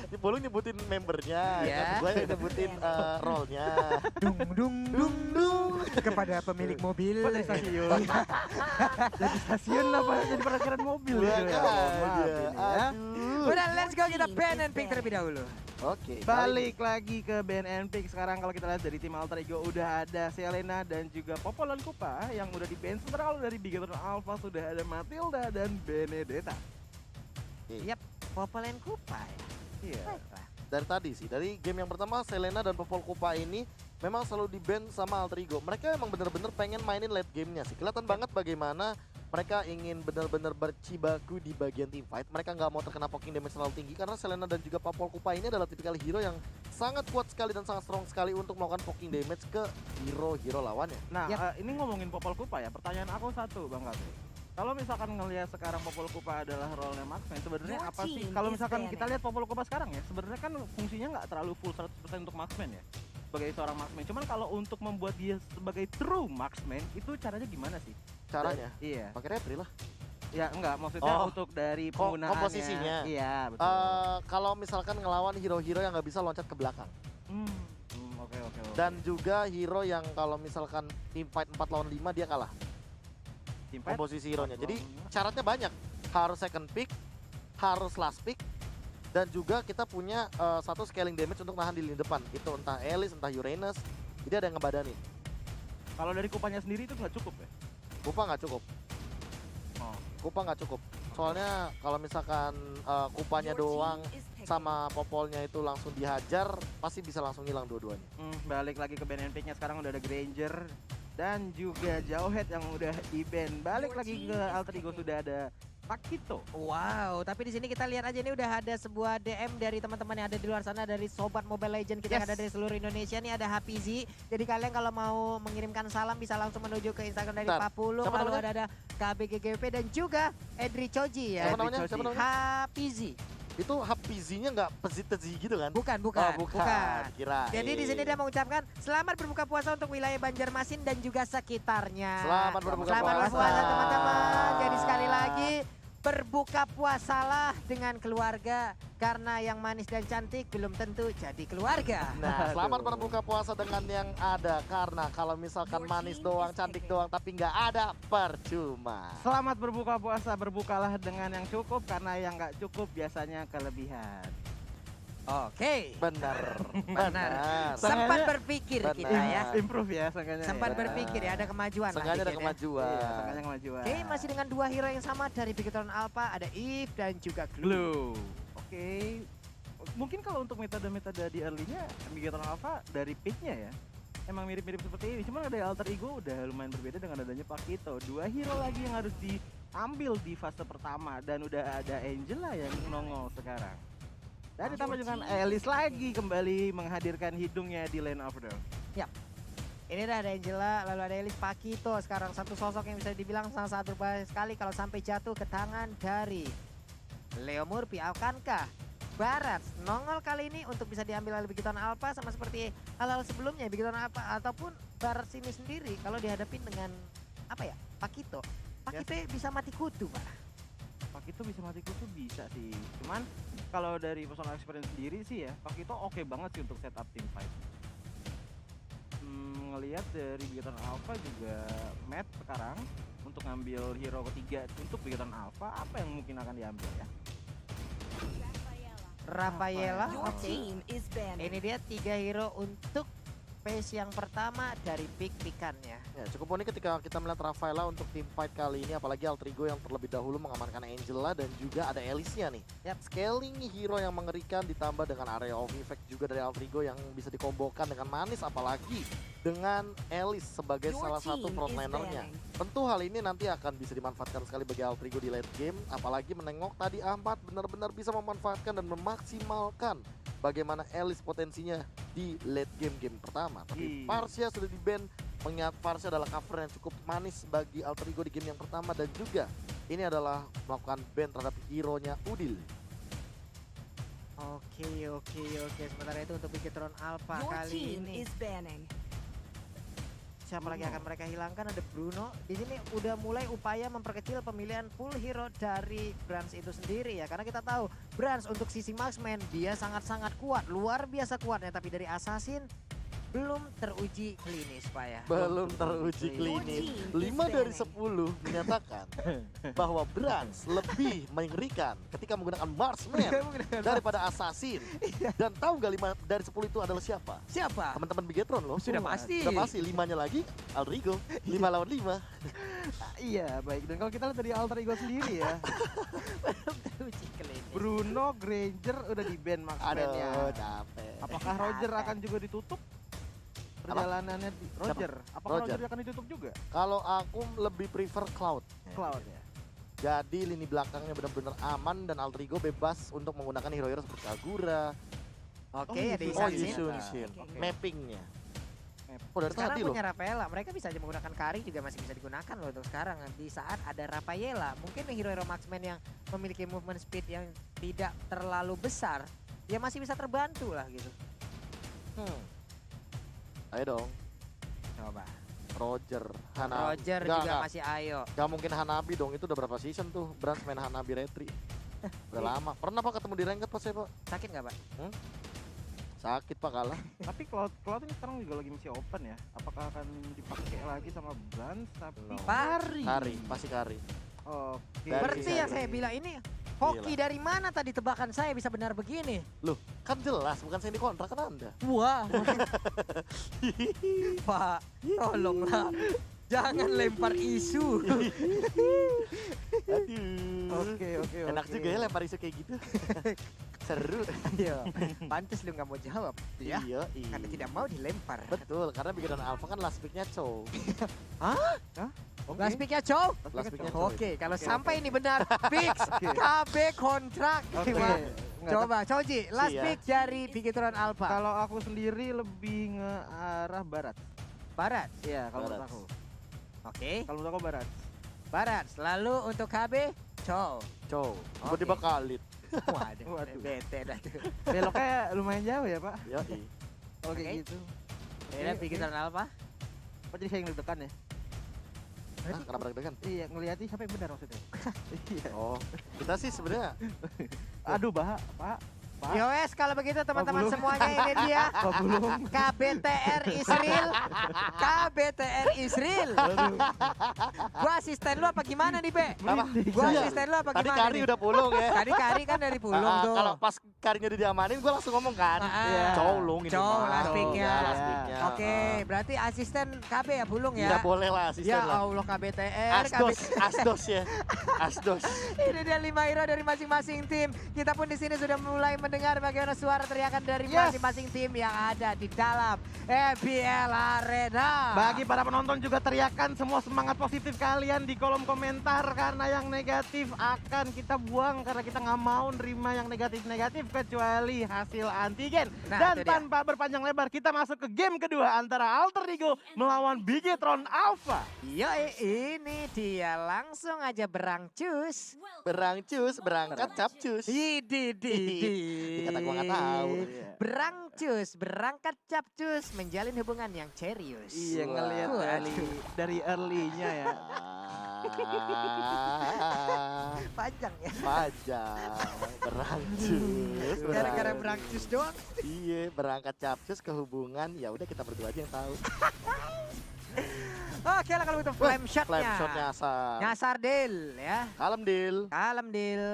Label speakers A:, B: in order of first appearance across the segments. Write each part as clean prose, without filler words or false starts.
A: Dia Bolu nyebutin membernya,
B: Iya.
A: kan gue nyebutin role-nya.
B: Dung dung dung dung kepada pemilik mobil.
C: Kok dari stasiun? Dari stasiun apa jadi parkiran mobil gitu ya?
A: Makanya,
C: Maaf ini ya.
A: aduh.
B: Udah let's go kita ban and pick terlebih dahulu.
A: Oke,
C: Balik lagi ke Ben and Pick. Sekarang kalau kita lihat dari tim Alter Ego udah ada Selena dan juga Popolan Kupa yang udah di ban. Sementara kalau dari Bigetron Alpha sudah ada Matilda dan Benedetta.
A: Iya.
B: Yap, Popolen Kupa ya.
C: Iya.
B: Baiklah.
A: Dari tadi sih, dari game yang pertama Selena dan Popol Kupa ini memang selalu di ban sama Alter Ego. Mereka emang bener-bener pengen mainin late gamenya sih. Kelihatan banget bagaimana mereka ingin benar-benar bercibaku di bagian team fight. Mereka nggak mau terkena poking damage terlalu tinggi karena Selena dan juga Popol Kupa ini adalah tipikal hero yang sangat kuat sekali dan sangat strong sekali untuk melakukan poking damage ke hero-hero lawannya.
C: Nah,
B: Yap.
C: ini ngomongin Popol Kupa ya. Pertanyaan aku satu, Bang Katri. Kalau misalkan ngelihat sekarang Popol Kupa adalah role-nya marksman, sebenarnya apa sih? Kalau misalkan kita lihat Popol Kupa sekarang ya, sebenarnya kan fungsinya nggak terlalu full 100% untuk marksman ya. Sebagai seorang marksman. Cuman kalau untuk membuat dia sebagai true marksman, itu caranya gimana sih?
A: Caranya?
C: Iya.
A: Pakai repri lah.
C: Ya enggak, maksudnya
A: Oh,
C: untuk dari penggunaannya.
A: komposisinya.
C: Iya, betul.
A: Kalau misalkan ngelawan hero-hero yang nggak bisa loncat ke belakang.
C: Oke.
A: Dan juga hero yang kalau misalkan team fight 4 lawan 5 dia kalah.
C: Team fight,
A: Komposisi hero-nya.
C: 4
A: Jadi
C: lawan 5.
A: syaratnya banyak. Harus second pick, harus last pick, dan juga kita punya satu scaling damage untuk nahan di lini depan. Itu entah Elise, entah Uranus. Jadi ada yang ngebadanin.
C: Kalau dari Kupanya sendiri itu nggak cukup ya?
A: Kupa nggak cukup.
C: Oh.
A: Kupa nggak cukup. Soalnya kalau misalkan Kupanya doang sama Popolnya itu langsung dihajar, pasti bisa langsung hilang dua-duanya.
C: Balik lagi ke ban and pick-nya, sekarang udah ada Granger dan juga Jauhead yang udah di ban. Balik lagi ke Alter Ego sudah ada Pakito.
B: Wow, tapi di sini kita lihat aja ini udah ada sebuah DM dari teman-teman yang ada di luar sana dari sobat Mobile Legend kita yang
A: Yes.
B: ada dari seluruh Indonesia. Nih ada Hafizi. Jadi kalian kalau mau mengirimkan salam bisa langsung menuju ke Instagram dari
A: Bentar,
B: Papulung.
A: siapa
B: Lalu
A: namanya?
B: ada KBGGP dan juga Edri Choji ya.
A: Siapa namanya?
C: Choji.
A: Siapa namanya?
B: Hafizi.
A: Itu Hapizinya nggak pezit-tezi gitu kan?
B: Bukan.
A: Oh, bukan. Kirain.
B: Jadi di sini dia mengucapkan selamat berbuka puasa untuk wilayah Banjarmasin dan juga sekitarnya.
A: Selamat berbuka
B: Selamat
A: puasa.
B: berpuasa teman-teman. Jadi sekali lagi berbuka puasalah dengan keluarga karena yang manis dan cantik belum tentu jadi keluarga.
A: Nah, selamat
C: Aduh.
A: berbuka puasa dengan yang ada. Karena kalau misalkan manis doang, cantik doang, tapi nggak ada, percuma.
C: Selamat berbuka puasa, berbukalah dengan yang cukup karena yang nggak cukup biasanya kelebihan.
B: Oke.
A: Benar.
B: Benar.
A: Benar.
B: Sempat
C: Sengaja-
B: berpikir
A: Benar.
B: kita ya.
C: Improve ya seenggaknya.
B: Sempat
C: ya.
B: berpikir ya ada kemajuan lah
A: Sengaja ada
B: dikit ya.
A: kemajuan.
C: Iya, seenggaknya kemajuan.
B: Oke, masih dengan dua hero yang sama dari Bigetron Alpha, ada Eve dan juga Glue.
C: Blue. Oke. Mungkin kalau untuk metode-metode di early-nya Bigetron Alpha dari pick-nya ya. Emang mirip-mirip seperti ini. Cuma ada Alter Ego udah lumayan berbeda dengan adanya Pakito. Dua hero lagi yang harus diambil di fase pertama. Dan udah ada Angela yang nongol sekarang. Dan ditambah dengan Elise lagi kembali menghadirkan hidungnya di Lane of Dawn.
B: Ini udah ada Angela, lalu ada Elise, Pakito. Sekarang satu sosok yang bisa dibilang sangat berbahaya sekali kalau sampai jatuh ke tangan dari Leo Murphy. Akankah Barat nongol kali ini untuk bisa diambil oleh Bigetron Alpha sama seperti hal-hal sebelumnya Bigetron Alpha ataupun Barat sini sendiri kalau dihadapin dengan apa ya, Pakito. Pakito bisa mati kutu, Pak.
C: Pakito bisa mati kutu bisa sih. Cuman kalau dari personal experience sendiri sih ya, Pakito oke banget sih untuk setup team fight. Ngelihat dari Bigetron Alpha juga Matt sekarang untuk ngambil hero ketiga untuk Bigetron Alpha, apa yang mungkin akan diambil ya?
B: Rafaela,
D: Your
B: oke.
D: team is banned.
B: Ini dia 3 hero untuk phase yang pertama dari pick-pickannya.
A: Ya, cukup unik ketika kita melihat Rafaela untuk tim fight kali ini, apalagi Alter Ego yang terlebih dahulu mengamankan Angela dan juga ada Elise-nya nih.
B: Yap.
A: Scaling hero yang mengerikan ditambah dengan area of effect juga dari Alter Ego yang bisa dikombokan dengan manis, apalagi dengan Elise sebagai
D: Your
A: salah satu
D: team
A: frontlanernya.
D: is banning.
A: Tentu hal ini nanti akan bisa dimanfaatkan sekali bagi Alter Ego di late game, apalagi menengok tadi A4 benar-benar bisa memanfaatkan dan memaksimalkan bagaimana Elise potensinya di late game pertama. Tapi Parsia sudah di-ban, mengingat Parsia adalah cover yang cukup manis bagi Alter Ego di game yang pertama dan juga ini adalah melakukan ban terhadap hero-nya Udil.
B: Oke. Sementara itu untuk Bigetron Alpha
D: Your
B: kali
D: team
B: ini
D: is banning.
B: siapa lagi
C: Bruno.
B: akan mereka hilangkan? Ada Bruno. Di sini udah mulai upaya memperkecil pemilihan full hero dari Brands itu sendiri ya. Karena kita tahu Brands untuk sisi marksman dia sangat-sangat kuat, luar biasa kuatnya. Tapi dari Assassin belum teruji klinis Pak ya.
A: Belum teruji klinis. 5 dari 10 menyatakan bahwa Brands lebih mengerikan ketika menggunakan marksman daripada assassin. Dan tahu nggak 5 dari 10 itu adalah siapa?
B: Siapa?
A: Teman-teman Bigetron loh.
B: Sudah pasti.
A: Sudah pasti 5-nya lagi Altrigo. 5 lawan 5.
C: Iya, baik. Dan kalau kita lihat dari alter ego sendiri ya,
B: Belum teruji klinis.
C: Bruno Granger udah di ban marksman-nya.
A: Aduh, capek.
C: Apakah Roger akan juga ditutup? Perjalanannya di Roger. Apakah
A: Roger.
C: Roger akan ditutup juga?
A: Kalau aku lebih prefer Cloud.
C: Cloud ya.
A: Jadi lini belakangnya benar-benar aman dan Altrigo bebas untuk menggunakan hero-hero seperti Kagura.
B: Oke,
C: Oh,
B: ada
C: Yushin.
A: Oh,
B: Assassin.
A: Yushin.
C: Oke.
A: Mappingnya.
C: Map.
A: Oh, dari
B: Sekarang
A: tadi loh.
B: punya Rafaela, mereka bisa aja menggunakan Kari juga masih bisa digunakan loh untuk sekarang. Di saat ada Rafaela, mungkin hero-hero marksman yang memiliki movement speed yang tidak terlalu besar, ya masih bisa terbantu lah gitu.
A: Ayo dong,
B: Coba.
A: Roger, Hanabi.
B: Roger
A: Nggak,
B: juga
A: nggak.
B: masih ayo.
A: Gak mungkin Hanabi dong, itu udah berapa season tuh Brands main Hanabi Retri. Udah lama. Pernah Pak ketemu di ranked Pak saya Pak?
B: Sakit nggak Pak?
A: Sakit Pak kalah.
C: Tapi Cloud ini sekarang juga lagi masih open ya. Apakah akan dipakai lagi sama Brands? Tapi
A: Belum.
C: Kari.
A: Kari, pasti Kari.
C: Oke.
A: Dari
B: Seperti yang saya bilang ini, hoki dari mana tadi tebakan saya bisa benar begini?
A: Kan jelas, bukan saya dikontrak kan Anda.
B: Wah. Pak, tolonglah. Jangan lempar isu.
A: Aduh.
C: Oke.
A: Enak juga ya lempar isu kayak gitu. Seru.
B: Iya. Pantes lu nggak mau jawab, ya?
A: Iya,
B: Karena tidak mau dilempar.
A: Betul, karena Bigetron Alpha kan last pick-nya Chow.
C: Oke.
B: Last pick-nya Chow?
A: Last pick-nya Chow.
B: Oke, kalau
C: Oke,
B: sampai
C: oke.
B: ini benar, fix
C: Oke.
B: KB kontrak.
C: Oke.
B: Wah,
C: Nggak,
B: coba, Choji, last
A: Iya.
B: pick dari Bigetron Alpha.
C: Kalau aku sendiri lebih nge arah barat.
B: Barat.
C: Iya, kalau
A: Barat.
C: menurut aku.
B: Oke,
C: Kalau menurut aku barat.
B: Barat. Lalu untuk KB, Chow.
A: Chow. Tiba-tiba
B: Oke.
A: Khalid.
B: Waduh,
C: Waduh.
B: bete dah tuh.
C: Beloknya lumayan jauh ya, Pak.
A: Yoi.
C: Oke
B: Oke.
C: gitu.
B: Ini Bigetron Alpha.
C: Kok jadi saya yang deg-degan ya?
A: Hah, kenapa deg-degan?
C: Iya, ngeliatnya siapa yang benar maksudnya. Iya.
A: Oh, kita sih sebenarnya
C: Aduh, Pak.
B: Yowes, kalau begitu teman-teman
C: belum.
B: semuanya ini dia
C: Pak belum.
B: KBTR Israel. KBTR Israel. Gua asisten lu apa gimana nih, Be?
A: apa?
B: Gua
A: Iya.
B: asisten lu apa
A: Tadi
B: gimana
A: Kari
B: nih?
A: udah pulung ya.
B: Tadi Kari kan dari Pulung
A: Ah,
B: tuh.
A: kalau pas Karinya udah diamanin, gue langsung ngomong kan.
B: Ah,
A: Chow long ini.
B: Chow,
A: mah.
B: last pick-nya.
A: Ya, last pick-nya.
B: Oke, berarti asisten KB ya Pulung
A: Ya
B: ya?
A: boleh lah asisten
B: Ya
A: lah.
B: Allah KBTR,
A: Asdos ya. Asdos.
B: Ini dia 5 hero dari masing-masing tim. Kita pun di sini sudah mulai mendengar bagaimana suara teriakan dari
C: Yes.
B: masing-masing tim yang ada di dalam EPL Arena.
C: Bagi para penonton juga teriakan semua semangat positif kalian di kolom komentar, karena yang negatif akan kita buang karena kita nggak mau nerima yang negatif-negatif kecuali hasil antigen.
B: Nah,
C: Dan
B: itu dia.
C: tanpa berpanjang lebar kita masuk ke game kedua antara Alter Ego melawan Bigetron Alpha.
B: Yo, ini dia langsung aja berangcus.
A: Berangcus, berangkat capcus. Kata gua nggak tahu.
B: Berangcus, berangkat capcus, menjalin hubungan yang serius.
C: Iya, ngelihat
B: Waduh.
C: dari early-nya ya.
B: Panjang ya.
A: Pajang, berangcus.
B: Gara-gara berangcus doang.
A: Iya, berangkat capcus ke hubungan. Ya udah kita berdua aja yang tahu.
B: Oke lah kalau itu flame shotnya.
A: Flame shot nyasar.
B: Nyasar deal ya.
A: Kalem deal.
B: Kalem deal.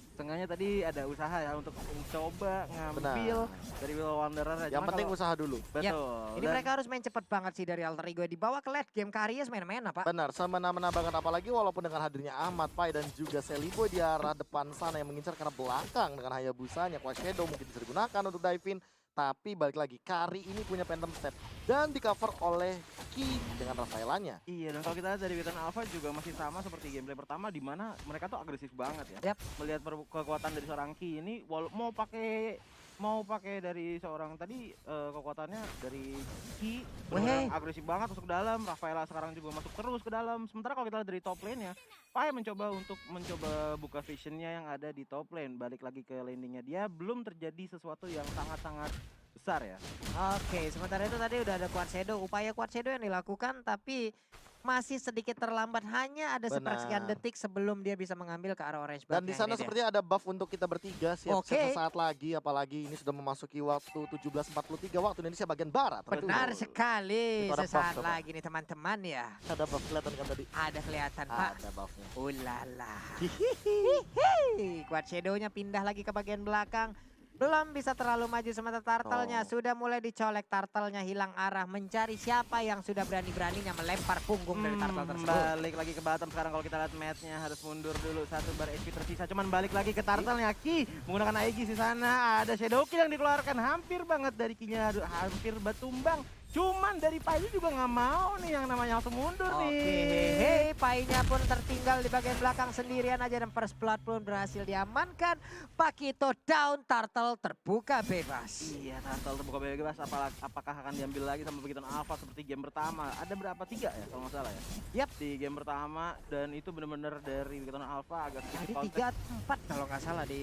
C: Setengahnya tadi ada usaha ya untuk mencoba ngambil dari Will Wanderer.
A: Yang penting usaha dulu.
C: betul.
B: Ini
C: Dan
B: mereka harus main cepet banget sih dari Alter Ego. Dibawa ke late game Karius main-main apa?
A: Benar, semena-mena banget apalagi walaupun dengan hadirnya Ahmad Pai dan juga Seliboy di arah depan sana yang mengincar karena belakang dengan Hayabusanya, Quash Shadow mungkin bisa digunakan untuk dive in. Tapi balik lagi, Kari ini punya Phantom Step dan di cover oleh Ki dengan Rafaelanya.
C: iya, dan kalau kita lihat dari Bigetron Alpha juga masih sama seperti gameplay pertama di mana mereka tuh agresif banget ya.
B: Yap.
C: Melihat kekuatan dari seorang Ki ini mau pakai dari seorang tadi kekuatannya dari Ki
B: Weh.
C: agresif banget masuk ke dalam. Rafaela sekarang juga masuk terus ke dalam. Sementara kalau kita lihat dari top lane ya, Pai mencoba buka visionnya yang ada di top lane. Balik lagi ke landingnya dia belum terjadi sesuatu yang sangat-sangat besar ya.
B: Oke, sementara itu tadi udah ada Quad Shadow. Upaya Quad Shadow yang dilakukan tapi masih sedikit terlambat. Hanya ada sepersekian
A: Benar.
B: detik sebelum dia bisa mengambil ke arah orange buff.
A: Dan di sana sepertinya ada buff untuk kita bertiga, siap
B: Oke.
A: sesaat lagi, apalagi ini sudah memasuki waktu 17.43 waktu Indonesia bagian barat.
B: Benar
A: Betul.
B: sekali.
A: Itu ada buff,
B: Sesaat
A: coba.
B: lagi nih teman-teman ya.
A: Ada buff kelihatan kan tadi?
B: Ada kelihatan Pak.
A: Ada buffnya.
B: Ulala. Hihihi. Quad Shadow-nya pindah lagi ke bagian belakang. Belum bisa terlalu maju sementara turtle-nya sudah mulai dicolek. Turtle-nya hilang arah mencari siapa yang sudah berani-beraninya melempar punggung dari turtle tersebut.
C: Balik lagi ke bottom sekarang kalau kita lihat match-nya harus mundur dulu, 1 bar HP tersisa. Cuman balik lagi ke turtle-nya Ki menggunakan Aegis di sana. Ada Shadow Kill yang dikeluarkan hampir banget dari Ki-nya, hampir batumbang. Cuman dari Pai juga nggak mau nih yang namanya langsung mundur nih.
B: Oke, Pai-nya pun tertinggal di bagian belakang sendirian aja dan first blood pun berhasil diamankan. Pakito down, turtle terbuka bebas.
C: Iya, turtle terbuka bebas. Apakah akan diambil lagi sama Bigoton Alpha seperti game pertama? Ada berapa? 3 ya kalau nggak salah ya?
B: Yap.
C: Di game pertama dan itu benar-benar dari Bigoton Alpha agak
B: Tadi
C: sedikit
B: 3-4 kalau nggak salah di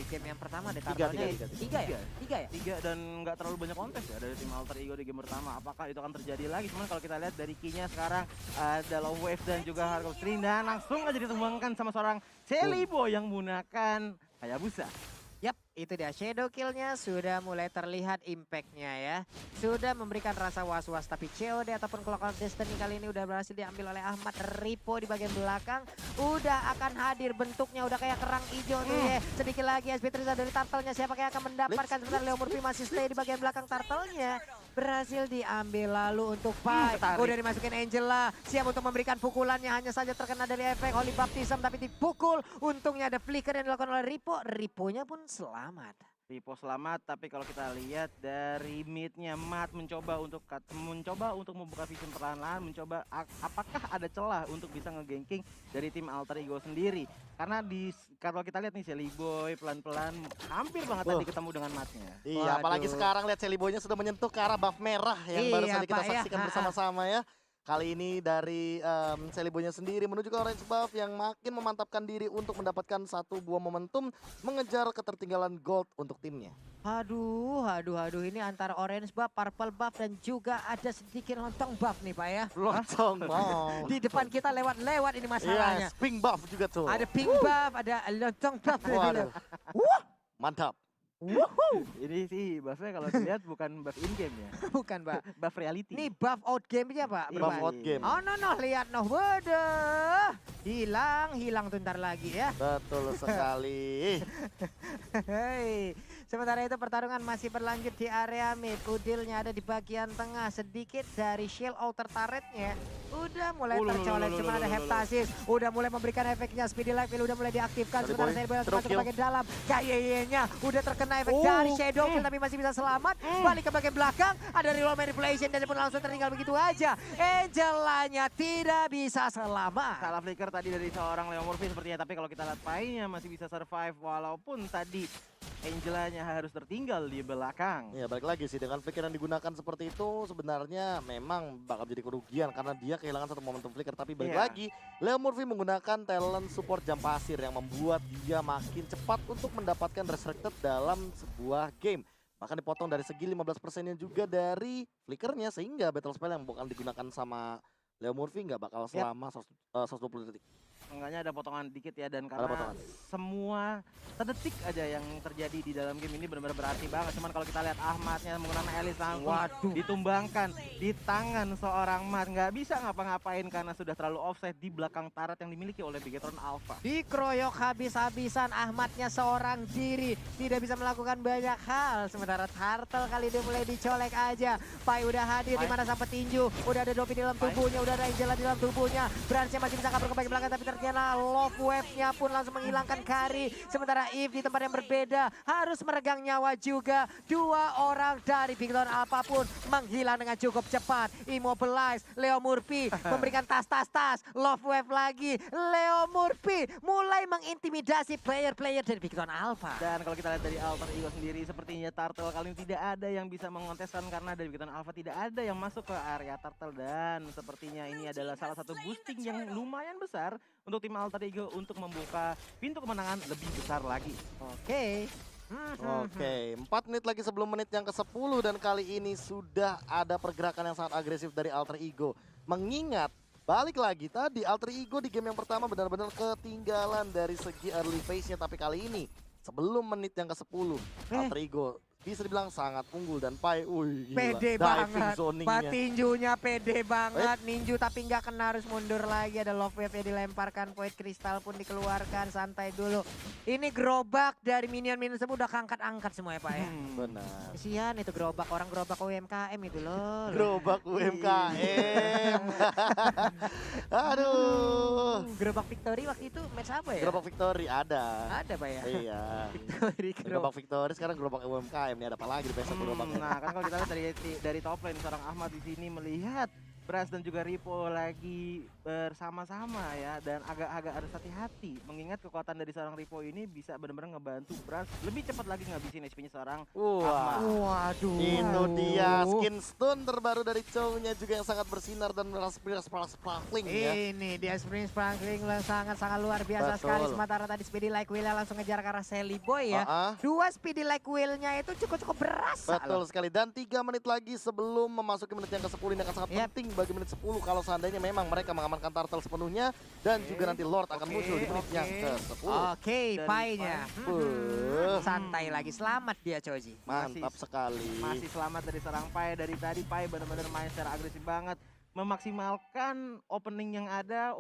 B: game yang pertama deh
A: Tiga,
B: turtle-nya.
A: tiga.
B: 3 ya? 3 ya?
C: 3 dan nggak terlalu banyak kontes ya dari tim Alter Ego di game pertama. Apakah itu akan terjadi lagi? Cuman kalau kita lihat dari Ki-nya sekarang ada Low Wave dan juga Hard of String dan langsung aja ditumbangkan sama seorang Celibo yang menggunakan Hayabusa.
B: Yap, itu dia shadow kill-nya sudah mulai terlihat impact-nya ya. Sudah memberikan rasa was-was tapi COD ataupun Clock of Destiny kali ini udah berhasil diambil oleh Ahmad Ripo di bagian belakang. Udah akan hadir bentuknya udah kayak kerang hijau tuh ya. Sedikit lagi SP Triza dari turtle-nya siapa yang akan mendapatkan sebentar Leo Murphy masih stay di bagian belakang turtle-nya. Berhasil diambil lalu untuk Pai.
C: Ketarik.
B: Udah dimasukin Angela. Siap untuk memberikan pukulannya hanya saja terkena dari efek Holy Baptism tapi dipukul. Untungnya ada flicker yang dilakukan oleh Ripo. Riponya pun selamat.
C: Ripo selamat, tapi kalau kita lihat dari mid-nya Mat mencoba untuk membuka vision perlahan-lahan, mencoba apakah ada celah untuk bisa ngeganking dari tim Alter Ego sendiri. Karena kalau kita lihat nih Shelly Boy pelan-pelan hampir banget tadi ketemu dengan Matnya.
A: Iya, apalagi
B: Waduh.
A: sekarang lihat Celibonya sudah menyentuh ke arah buff merah yang baru
B: Iya,
A: saja kita
B: Pak, ya.
A: saksikan bersama-sama ya. Kali ini dari Celibonya sendiri menuju ke orange buff yang makin memantapkan diri untuk mendapatkan satu buah momentum mengejar ketertinggalan gold untuk timnya.
B: Aduh, ini antara orange buff, purple buff dan juga ada sedikit lontong buff nih Pak ya.
A: Lontong mau.
B: Di depan kita lewat-lewat ini masalahnya.
A: Yes, pink buff juga tuh.
B: Ada pink buff, ada lontong buff.
A: Waduh. Mantap.
C: Ini sih buffnya kalau dilihat bukan buff in-game ya,
B: Bukan Pak.
C: buff reality.
B: Ini buff out game-nya Pak.
C: Iya.
A: Buff
B: bermain.
A: out game.
B: Oh no, lihat no. Waduh. Hilang tuh ntar lagi ya.
A: Betul sekali.
B: Hei. Sementara itu pertarungan masih berlanjut di area mid. Udilnya ada di bagian tengah. Sedikit dari shield outer turretnya udah mulai tercolek. Cuma ada heptasis. Udah mulai memberikan efeknya. Speedy life udah mulai diaktifkan.
A: Dari
B: Sementara
A: boy,
B: saya masuk
A: drop
B: ke
A: kill.
B: bagian dalam. Kayaknya udah terkena efek dari shadow kill tapi masih bisa selamat. Balik ke bagian belakang. Ada reroll manipulation dan pun langsung tertinggal begitu aja. Angelanya tidak bisa selamat.
C: Salah flicker tadi dari seorang Leo Murphy sepertinya, tapi kalau kita lihat Pai-nya masih bisa survive walaupun tadi Angelanya harus tertinggal di belakang.
A: Ya balik lagi sih dengan flicker yang digunakan seperti itu sebenarnya memang bakal jadi kerugian karena dia kehilangan satu momentum flicker. Tapi balik
C: Iya.
A: lagi Leo Murphy menggunakan talent support jam pasir yang membuat dia makin cepat untuk mendapatkan restricted dalam sebuah game. Bahkan dipotong dari segi 15%-nya juga dari flickernya sehingga battle spell yang bukan digunakan sama Leo Murphy nggak bakal selama 120 detik.
C: Enggaknya ada potongan dikit ya, dan
A: Ada
C: karena
A: potongan.
C: semua sedetik aja yang terjadi di dalam game ini benar-benar berarti banget. Cuman kalau kita lihat Ahmadnya menggunakan Elis langsung
B: Waduh.
C: ditumbangkan di tangan seorang Mat, nggak bisa ngapa-ngapain karena sudah terlalu offside di belakang turret yang dimiliki oleh Bigetron Alpha.
B: Dikeroyok habis-habisan Ahmadnya seorang diri. Tidak bisa melakukan banyak hal. Sementara Turtle kali ini mulai dicolek aja. Pai udah hadir di mana sang petinju. Udah ada Dopi di dalam tubuhnya. Udah ada Angela di dalam tubuhnya. Bransnya masih bisa kabur ke bagian belakang tapi terkena love wave-nya pun langsung menghilangkan Kari. Sementara Eve di tempat yang berbeda harus meregang nyawa juga. Dua orang dari Bigetron Alpha pun menghilang dengan cukup cepat. Immobilize Leo Murphy memberikan tas. Love wave lagi. Leo Murphy mulai mengintimidasi player-player dari Bigetron Alpha.
C: Dan kalau kita lihat dari Alter Ego sendiri, sepertinya Turtle kali ini tidak ada yang bisa mengonteskan karena dari Bigetron Alpha tidak ada yang masuk ke area Turtle. Dan sepertinya ini adalah salah satu boosting yang lumayan besar untuk tim Alter Ego untuk membuka pintu kemenangan lebih besar lagi.
B: Oke.
A: Oke, 4 menit lagi sebelum menit yang ke-10 dan kali ini sudah ada pergerakan yang sangat agresif dari Alter Ego. Mengingat balik lagi tadi Alter Ego di game yang pertama benar-benar ketinggalan dari segi early phase-nya, tapi kali ini sebelum menit yang ke-10 Alter Ego bisa dibilang sangat unggul dan Pai,
B: Pede
A: diving
B: banget,
A: zoningnya.
B: Patinjunya pede banget, Ninju tapi nggak kena, harus mundur lagi, ada love wave-nya dilemparkan, Void Crystal pun dikeluarkan, santai dulu. Ini gerobak dari minion-minion semua udah angkat-angkat semua ya Pak ya.
A: Benar.
B: Kesian itu gerobak, orang gerobak UMKM itu loh.
A: Gerobak UMKM. Aduh.
B: Gerobak Victory waktu itu match apa ya?
A: Gerobak Victory ada.
B: Ada Pak ya?
A: Iya.
B: Victory
A: Gerobak Victory sekarang gerobak UMKM nih, ada apa lagi di besok gerobak.
C: Nah, kan kalau kita lihat dari top lane, seorang Ahmad di sini melihat Bras dan juga Ripo lagi bersama-sama ya, dan agak-agak harus hati-hati mengingat kekuatan dari seorang Ripo ini bisa benar-benar ngebantu Bras lebih cepat lagi ngabisin HP-nya seorang
A: Wah.
B: Waduh.
A: Itu dia skin stun terbaru dari Chow-nya juga yang sangat bersinar dan sparkling ya.
B: Ini dia Spring Sparkling sangat-sangat luar biasa
A: Betul.
B: sekali. Sementara tadi Speedy Like Wheel langsung ngejar ke arah Sally Boy ya. Dua Speedy Like Wheel-nya itu cukup berasa
A: Betul
B: loh.
A: sekali, dan 3 menit lagi sebelum memasuki menit yang ke-10 ini akan sangat penting bagi menit 10 kalau seandainya memang mereka mengamankan turtle sepenuhnya dan juga nanti Lord akan muncul di menit yang ke-10.
B: Oke,
C: Dari
B: Pai-nya.
A: Beuh.
B: Santai lagi, selamat dia Choji.
A: Mantap sekali.
C: Masih selamat dari seorang Pai. Dari tadi Pai benar-benar main secara agresif banget, memaksimalkan opening yang ada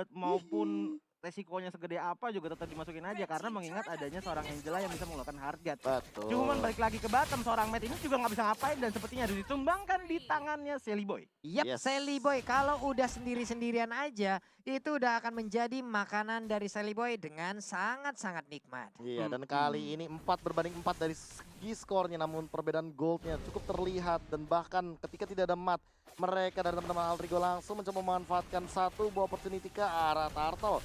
C: maupun resikonya segede apa juga tetap dimasukin aja karena mengingat adanya seorang Angela yang bisa mengeluarkan Heartguard.
A: Betul.
C: Cuman balik lagi ke bottom, seorang Matt ini juga nggak bisa ngapain dan sepertinya harus ditumbangkan di tangannya Sally Boy.
B: Yap,
A: Yes.
B: Sally Boy kalau udah sendiri-sendirian aja itu udah akan menjadi makanan dari Sally Boy dengan sangat-sangat nikmat.
A: Iya, dan kali ini 4 berbanding 4 dari segi skornya, namun perbedaan goldnya cukup terlihat dan bahkan ketika tidak ada mat, mereka dari teman-teman Alter Ego langsung mencoba memanfaatkan satu buah opportunity ke arah Turtle.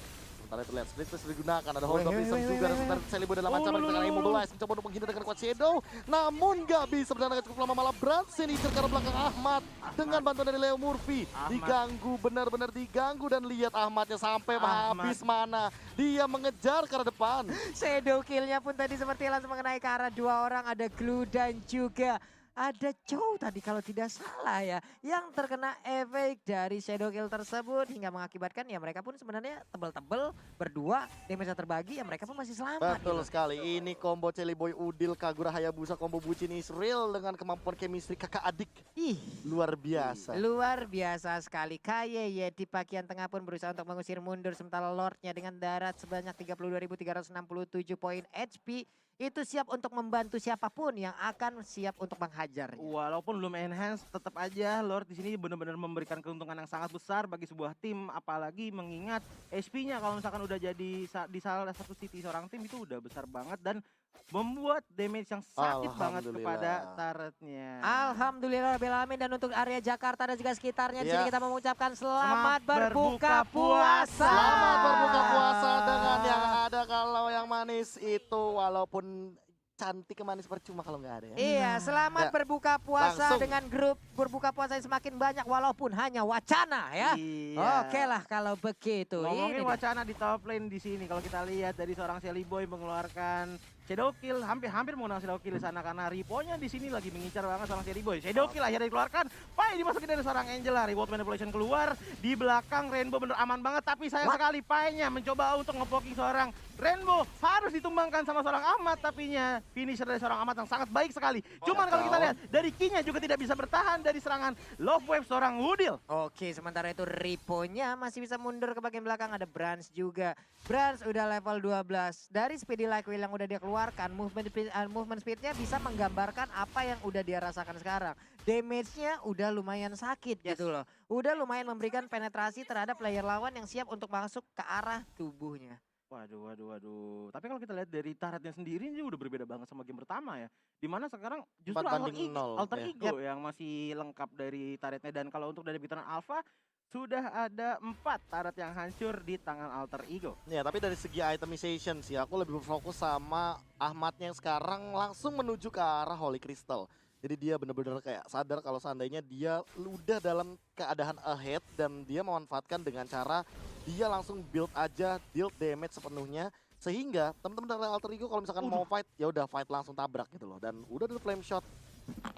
A: Sementara itu lihat split twist digunakan, ada hold of Prism juga, dan sementara Sally Boy dalam ancaman dengan immobilize mencoba untuk menghindar dengan kuat shadow, namun gak bisa bertahan cukup lama, malah berhasil diincar ke arah belakang Ahmad dengan bantuan dari Leo Murphy. Diganggu, benar-benar diganggu, dan lihat Ahmadnya sampai habis mana, dia mengejar ke arah depan.
B: Shadow kill-nya pun tadi seperti langsung mengenai ke arah dua orang, ada Glue dan juga ada Chow tadi kalau tidak salah ya, yang terkena efek dari shadow kill tersebut hingga mengakibatkan ya mereka pun sebenarnya tebel-tebel berdua, damage terbagi ya mereka pun masih selamat.
A: Betul
B: gitu.
A: sekali, ini combo Sally Boy Udil Kagura Hayabusa, combo bucin Israel dengan kemampuan chemistry kakak adik.
B: Ih,
A: Luar biasa.
B: luar biasa sekali. Kaye di bagian tengah pun berusaha untuk mengusir mundur, sementara Lordnya dengan darat sebanyak 32.367 poin HP itu siap untuk membantu siapapun yang akan siap untuk menghajarnya.
C: Walaupun belum enhance, tetap aja Lord di sini benar-benar memberikan keuntungan yang sangat besar bagi sebuah tim, apalagi mengingat HP-nya kalau misalkan udah jadi di salah satu city seorang tim itu udah besar banget dan membuat damage yang sakit banget kepada turretnya.
B: Alhamdulillah Belamin, dan untuk area Jakarta dan juga sekitarnya di
A: Ya.
B: sini kita mengucapkan selamat berbuka puasa.
A: Selamat berbuka puasa dengan yang ada, kalau yang manis itu walaupun cantik manis percuma kalau nggak ada ya.
B: Iya, selamat
A: Ya.
B: berbuka puasa
A: Langsung.
B: dengan grup berbuka puasa yang semakin banyak walaupun hanya wacana ya.
C: Iya.
B: Oke lah kalau begitu.
C: Ngomongin
B: Ini
C: wacana di top lane di sini, kalau kita lihat dari seorang Sally Boy mengeluarkan shadow kill, hampir menggunakan shadow kill di sana karena Ripo-nya di sini lagi mengincar banget seorang Sally Boy. Shadow kill akhirnya dikeluarkan, Pai dimasukin dari seorang Angela, reward manipulation keluar, di belakang Rainbow bener aman banget, tapi sayang sekali Pai-nya mencoba untuk ngepoking seorang Rainbow, harus ditumbangkan sama seorang Ahmad, tapinya finisher dari seorang Ahmad yang sangat baik sekali. Cuman kalau kita lihat dari King-nya juga tidak bisa bertahan dari serangan Love Wave seorang Udil.
B: Oke, sementara itu Ripo-nya masih bisa mundur ke bagian belakang, ada Brans juga. Brans udah level 12. Dari Speedy Like Wheel yang udah dia keluarkan, movement speed-nya bisa menggambarkan apa yang udah dia rasakan sekarang. Damage-nya udah lumayan sakit gitu loh. Udah lumayan memberikan penetrasi terhadap player lawan yang siap untuk masuk ke arah tubuhnya.
C: Waduh. Tapi kalau kita lihat dari turretnya sendiri ini udah berbeda banget sama game pertama ya. Dimana sekarang justru
A: 4-0,
C: Alter
A: ya.
C: Ego yang masih lengkap dari turretnya. Dan kalau untuk dari Bitoran Alpha, sudah ada 4 turret yang hancur di tangan Alter Ego.
A: Ya, tapi dari segi itemization sih aku lebih berfokus sama Ahmadnya yang sekarang langsung menuju ke arah Holy Crystal. Jadi dia benar-benar kayak sadar kalau seandainya dia udah dalam keadaan ahead dan dia memanfaatkan dengan cara dia langsung build aja, deal damage sepenuhnya. Sehingga teman-teman dari Alter Ego kalau misalkan mau fight, ya udah fight langsung tabrak gitu loh. Dan udah ada flame shot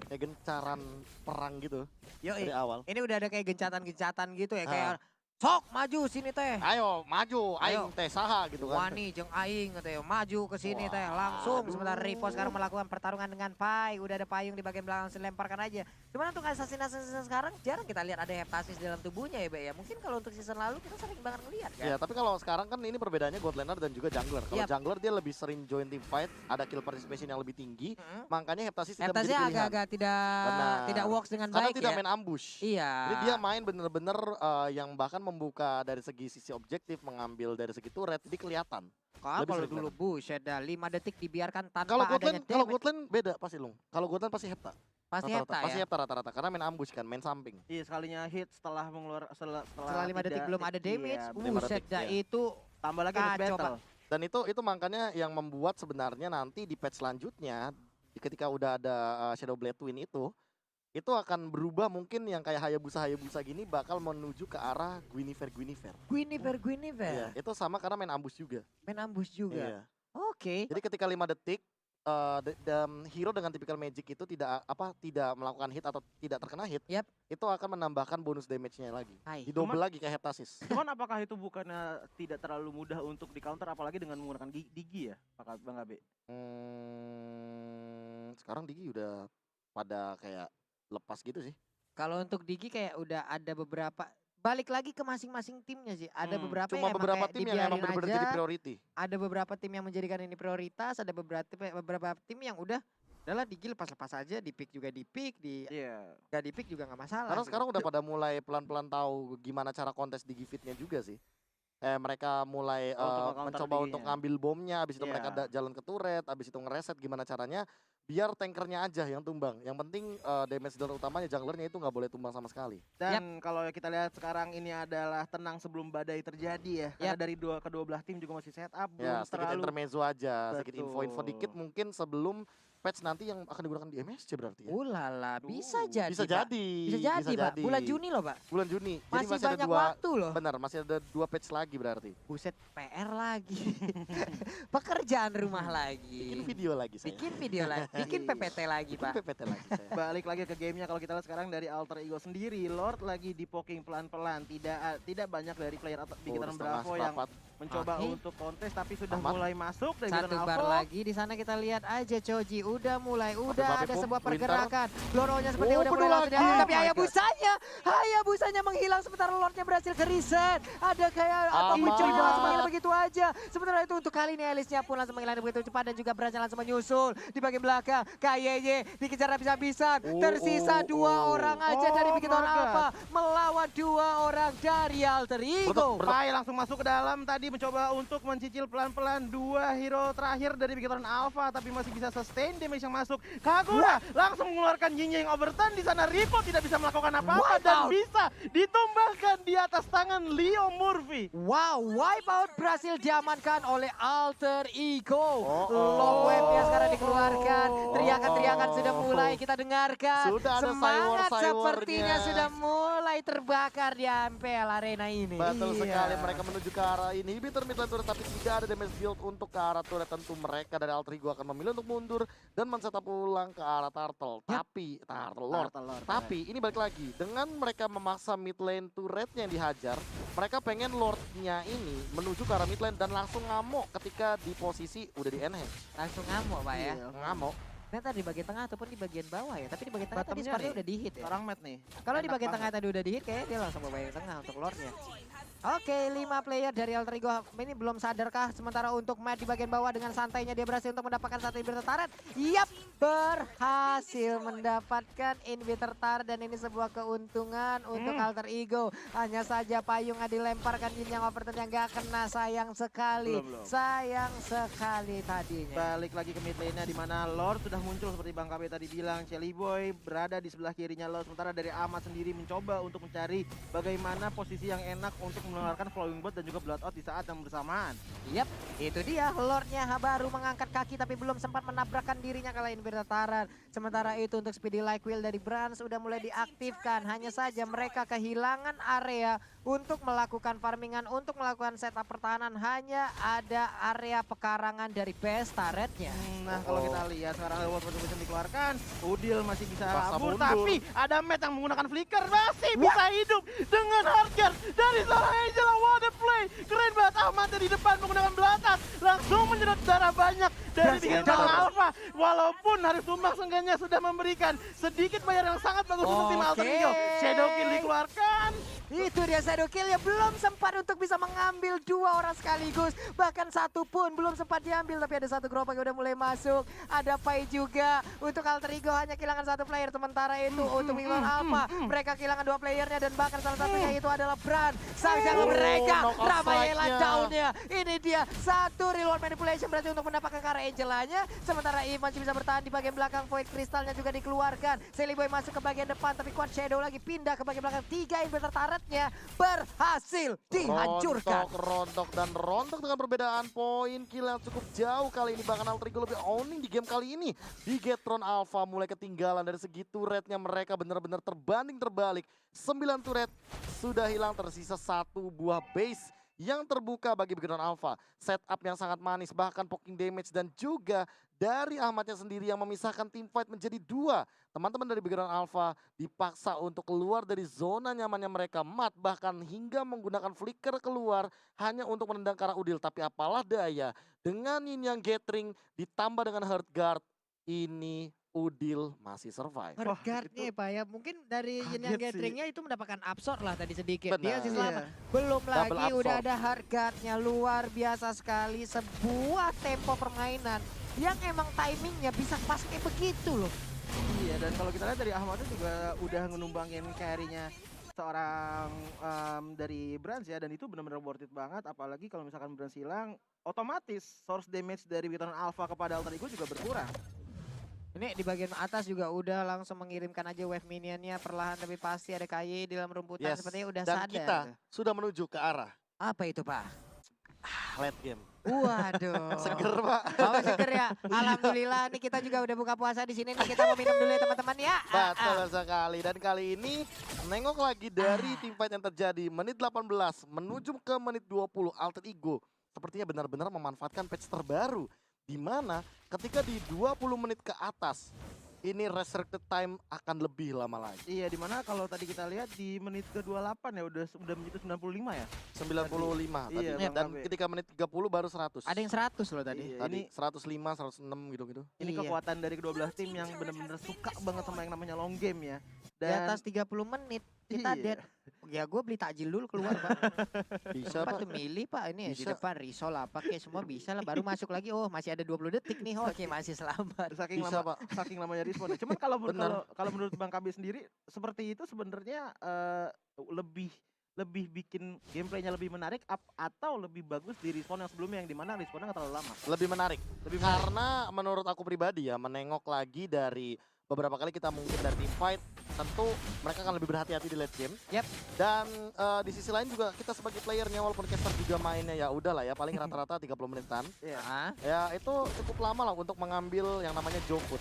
A: kayak gencaran perang gitu
B: Yo,
A: dari awal.
B: ini udah ada kayak gencatan-gencatan gitu ya,
A: Ah.
B: kayak sok maju sini teh.
A: Ayo maju,
B: Ayo.
A: aing teh saha gitu kan.
B: Wani jeung aing teh maju ke sini teh
A: Wah,
B: langsung.
A: aduh.
B: Sementara Ripo sekarang melakukan pertarungan dengan Pai. Udah ada payung di bagian belakang, langsung lemparkan aja. Cuman untuk assassin sekarang jarang kita lihat ada heptasis dalam tubuhnya ya, Be ya. Mungkin kalau untuk season lalu kita sering banget ngeliat kan.
A: Ya, tapi kalau sekarang kan ini perbedaannya Godlander dan juga jungler. Kalau
B: Yap.
A: jungler dia lebih sering join team fight, ada kill participation yang lebih tinggi,
B: Mm-mm.
A: makanya Heptasis tidak menjadi
B: Heptasisnya
A: pilihan.
B: agak-agak
A: Benar.
B: tidak works dengan
A: Karena
B: baik
A: tidak
B: ya.
A: main ambush.
B: Iya.
A: Jadi dia main bener-bener yang bahkan membuka dari segi sisi objektif, mengambil dari segi turret, jadi kelihatan. lebih
B: Kalau
A: sering
B: dulu buset dah 5 detik dibiarkan tanpa
A: Kalau
B: adanya
A: Godland
B: damage.
A: beda pasti Lung. Kalau Godland pasti Hepta.
B: Pasti
A: Rata-rata.
B: hepta
A: Pasti
B: ya.
A: Hepta rata-rata karena main ambush kan, main samping.
C: Iya, sekalinya hit setelah
B: Setelah 5 detik belum ada damage.
C: Iya,
A: lima
B: Buset
A: detik,
B: dah
A: iya.
B: itu
C: tambah lagi hit
B: Kacau,
C: battle.
A: Dan itu makanya yang membuat sebenarnya nanti di patch selanjutnya ketika udah ada Shadow Blade Twin itu akan berubah mungkin yang kayak Hayabusa gini bakal menuju ke arah Guinevere.
B: Guinevere.
A: Iya, itu sama karena main ambush juga.
B: Main ambush juga.
A: Iya.
B: Oke.
A: Jadi ketika 5 detik hero dengan typical magic itu tidak melakukan hit atau tidak terkena hit,
B: Yap.
A: itu akan menambahkan bonus damage-nya lagi.
B: Hai.
A: Didouble lagi kayak Heptasis.
C: Cuman apakah itu bukannya tidak terlalu mudah untuk di counter apalagi dengan menggunakan digi ya, Bang Abe?
A: Sekarang Digi udah pada kayak lepas gitu sih.
B: Kalau untuk Digi kayak udah ada beberapa balik lagi ke masing-masing timnya sih. Ada beberapa
A: Cuma
B: yang
A: beberapa
B: emang kayak
A: tim yang emang
B: dibiarin
A: benar-benar
B: aja.
A: jadi priority.
B: Ada beberapa tim yang menjadikan ini prioritas, ada beberapa tim yang udahlah Digi lepas-lepas aja, di pick juga di pick,
C: Iya.
B: gak di pick juga nggak masalah.
A: Karena
B: gitu.
A: sekarang udah pada mulai pelan-pelan tahu gimana cara kontes Digi Fit-nya juga sih. Mereka mulai
C: Untuk nge-counter
A: mencoba
C: Diginya.
A: untuk ngambil bomnya, habis itu
C: Iya.
A: mereka jalan ke turret, habis itu ngereset gimana caranya biar tankernya aja yang tumbang. Yang penting damage dealer utamanya junglernya itu nggak boleh tumbang sama sekali.
C: Dan kalau kita lihat sekarang ini adalah tenang sebelum badai terjadi ya. Karena dari kedua belah tim juga masih setup, belum
A: Ya, sedikit
C: terlalu
A: intermezzo aja, sedikit info-info
C: Betul.
A: dikit mungkin sebelum patch nanti yang akan digunakan di MSC berarti ya.
B: Ulala, bisa jadi.
A: Bisa
B: Pak.
A: jadi.
B: Bisa jadi, Pak. Bulan Juni loh, Pak.
A: Bulan Juni.
B: Masih
A: Jadi
B: banyak waktu loh.
A: Benar, masih ada 2 patch lagi berarti.
B: Buset, PR lagi. Pekerjaan rumah
A: Bikin
B: lagi.
A: video lagi saya.
B: Bikin video lagi, bikin PPT lagi,
A: Bikin
B: Pak.
A: PPT lagi saya.
C: balik lagi ke gamenya. Kalau kita lihat sekarang dari Alter Ego sendiri, Lord lagi di poking pelan-pelan. Tidak banyak dari player atau
A: Oh,
C: Big Hero
A: setengah
C: Bravo yang
A: seperempat.
C: mencoba
B: Oke.
C: untuk kontes tapi sudah
A: Aman.
C: mulai masuk dari
B: Satu
C: Big
B: bar
C: Hero
B: lagi di sana kita lihat aja Choji udah mulai
A: Bape
B: ada
A: Pum,
B: sebuah
A: Winter.
B: pergerakan. Loronya seperti
A: Oh,
B: udah
A: bener
B: mulai
A: lagi.
B: terjadi, tapi
C: Oh my
B: Hayabusanya menghilang sementara Lordnya berhasil ke reset. Ada kayak atau
A: Aman.
B: Choji langsung menghilang begitu aja. Sementara itu untuk kali ini Elisnya pun langsung menghilang begitu cepat dan juga berhasil langsung menyusul di bagian belakang. KYY dikejar habis-habisan. Tersisa 2 orang aja dari
C: Oh
B: Bikin
C: my
B: Alpha melawan 2 orang dari Alter Ego.
C: Pai langsung masuk ke dalam tadi mencoba untuk mencicil pelan-pelan 2 hero terakhir dari Bigetron Alpha tapi masih bisa sustain damage yang masuk. Kagura langsung mengeluarkan Yin overturn di sana. Ripo tidak bisa melakukan apa-apa
B: Wipe
C: dan
B: out.
C: bisa ditumbangkan di atas tangan Leo Murphy.
B: Wow, wipeout berhasil diamankan oleh Alter Ego.
A: Oh,
B: Long wave-nya sekarang dikeluarkan.
C: Oh.
B: Teriakan-teriakan sudah mulai kita dengarkan.
A: Sudah ada
B: Semangat
A: cyber-cybernya.
B: sepertinya sudah mulai terbakar di MPL Arena ini.
A: Betul
B: Iya.
A: sekali, mereka menuju ke arah inhibitor mid lane turret tapi tidak ada damage build untuk ke arah turret. Tentu mereka dari Alter Ego akan memilih untuk mundur dan men-setup ulang ke arah Turtle.
B: Yap.
A: Tapi Turtle Lord.
C: Lord.
A: Tapi ini balik lagi, dengan mereka memaksa mid lane turretnya yang dihajar, mereka pengen Lordnya ini menuju ke arah mid lane dan langsung ngamuk ketika di posisi udah di enhance.
B: Langsung ngamuk Pak ya.
C: Iya.
A: Ngamuk.
B: Ternyata di bagian tengah ataupun di bagian bawah ya. Tapi di bagian tengah tadi
C: Bottomnya
B: sepertinya
C: nih.
B: udah di-hit ya.
C: Sekarang Matt nih.
B: Kalau di
C: Enak
B: bagian tengah
C: banget.
B: tadi udah di-hit kayaknya dia langsung ke bagian tengah untuk Lordnya. Oke, 5 player dari Alter Ego ini belum sadarkah? Sementara untuk Matt di bagian bawah dengan santainya dia berhasil untuk mendapatkan satu inhibitor turret. Yap, berhasil mendapatkan inhibitor turret dan ini sebuah keuntungan untuk Alter Ego. Hanya saja payung dilemparkan yang overturn yang gak kena, sayang sekali.
C: Belum.
B: Sayang sekali tadinya.
C: Balik lagi ke mid lane-nya di mana Lord sudah muncul seperti Bang KB tadi bilang. Shelly Boy berada di sebelah kirinya Lord. Sementara dari Ahmad sendiri mencoba untuk mencari bagaimana posisi yang enak untuk mengeluarkan Flowing Bolt dan juga Blood Out di saat yang bersamaan.
B: Yap, itu dia Lordnya baru mengangkat kaki tapi belum sempat menabrakkan dirinya kala inhibitor turret. Sementara itu untuk Speedy Like Wheel dari Brans sudah mulai diaktifkan. Hanya saja mereka kehilangan area untuk melakukan farmingan, untuk melakukan setup pertahanan hanya ada area pekarangan dari base turretnya.
C: Nah, kalau kita lihat sekarang World Production dikeluarkan, Udil masih bisa
A: Paksa
C: kabur,
A: mundur.
C: tapi ada Matt yang menggunakan flicker masih bisa hidup dengan hardcore dari seorang Angela. What a play! Keren banget Ahmad di depan menggunakan belatas, langsung menyedot darah banyak dari
B: Kasihan
C: Bintang
B: banget.
C: Alpha. Walaupun Haris Tumbang seenggaknya sudah memberikan sedikit bayar yang sangat bagus untuk tim
B: Oke.
C: Alter Ego. Shadow Kill dikeluarkan.
B: Itu dia shadow kill ya, belum sempat untuk bisa mengambil 2 orang sekaligus. Bahkan satu pun belum sempat diambil, tapi ada satu gerobak yang udah mulai masuk. Ada Pai juga. Untuk Alter Ego hanya kehilangan 1 player. Sementara itu untuk Wingman Alpha, mereka kehilangan 2 playernya dan bahkan salah satunya itu adalah Bran. Sang jago mereka,
A: knockout
B: Ramayela
A: strike-nya.
B: down-nya. Ini dia, satu reload manipulation berarti untuk mendapatkan ke arah Angelanya. Sementara Eve masih bisa bertahan di bagian belakang. Void Crystalnya juga dikeluarkan. Silly Boy masuk ke bagian depan, tapi Quad Shadow lagi pindah ke bagian belakang. 3 inverter turretnya berhasil dihancurkan.
A: Rontok dan rontok dengan perbedaan poin kill yang cukup jauh kali ini. Bahkan Alter Ego lebih owning di game kali ini. Di Gatron Alpha mulai ketinggalan dari segi turretnya, mereka benar-benar terbanding terbalik. 9 turret sudah hilang, tersisa 1 buah base yang terbuka bagi Gatron Alpha. Setup yang sangat manis, bahkan poking damage dan juga dari Ahmadnya sendiri yang memisahkan team fight menjadi 2. Teman-teman dari Gatron Alpha dipaksa untuk keluar dari zona nyamannya mereka. Mat bahkan hingga menggunakan flicker keluar hanya untuk menendang ke arah Udil. Tapi apalah daya, dengan Yin Yang Gathering ditambah dengan Heart Guard, ini Udil masih survive.
C: Wah,
B: Guard-nya
C: itu
B: Pak ya, mungkin dari
C: kaget
B: yang
C: sih.
B: gatheringnya itu mendapatkan absorb lah tadi sedikit. Dia
A: Benar.
B: sih
C: Iya.
B: selamat. Belum
A: Double
B: lagi udah
A: absorb.
B: ada hard guard-nya, luar biasa sekali. Sebuah tempo permainan yang emang timingnya bisa pas kayak begitu loh.
C: Iya, dan kalau kita lihat dari Ahmad itu juga udah ngenumbangin carry-nya seorang dari Brans ya, dan itu benar-benar worth it banget. Apalagi kalau misalkan Brans hilang, otomatis source damage dari Gatron Alpha kepada Alter Ego juga berkurang.
B: Ini di bagian atas juga udah langsung mengirimkan aja wave minionnya perlahan tapi pasti ada KY di dalam rumputan
A: Yes.
B: sepertinya udah
A: Dan
B: sadar.
A: kita sudah menuju ke arah
B: Apa itu Pak?
A: late game.
B: Waduh.
A: Seger Pak.
B: Oh seger ya. Alhamdulillah nih kita juga udah buka puasa di sini nih, kita mau minum dulu ya teman-teman ya.
A: Betul sekali. Dan kali ini nengok lagi dari team fight yang terjadi menit 18 menuju ke menit 20. Alter Ego sepertinya benar-benar memanfaatkan patch terbaru, di mana ketika di 20 menit ke atas ini restricted time akan lebih lama lagi.
C: Iya, dimana kalau tadi kita lihat di menit ke-28 ya udah menyentuh 95 ya.
A: 95 tadi.
C: Iya, Bang
A: Dan
C: Abe.
A: ketika menit 30 baru 100.
B: Ada yang 100 loh tadi.
C: Iya,
A: Tadi
C: ini
A: 105, 106 gitu-gitu.
C: ini
B: Iya.
C: kekuatan dari kedua belah tim yang benar-benar suka banget sama yang namanya long game ya.
B: Di atas 30 menit kita
C: Iya.
B: dead. Ya gue beli takjil dulu keluar Pak.
A: Bisa
B: Sempat
A: Pak.
B: tuh milih Pak, ini ya di
A: Bisa.
B: depan risol apa kayak semua bisa lah. Baru masuk lagi, oh masih ada 20 detik nih, oke masih selamat.
C: Saking
A: Bisa
C: lama,
A: Pak.
C: saking lamanya respon. Cuman kalau
A: Benar.
C: kalau menurut Bang Kabi sendiri seperti itu sebenarnya lebih bikin gameplaynya lebih menarik atau lebih bagus di respon yang sebelumnya yang dimana responnya nggak terlalu lama.
A: Lebih menarik.
C: Lebih menarik.
A: Karena menurut aku pribadi ya, menengok lagi dari beberapa kali kita mungkin dari team fight, tentu mereka akan lebih berhati-hati di late game.
B: Yep.
A: Dan di sisi lain juga kita sebagai playernya walaupun caster juga mainnya ya udahlah ya paling rata-rata 30 menitan.
C: Iya.
B: Ah,
A: Ya itu cukup lama lah untuk mengambil yang namanya Jokut.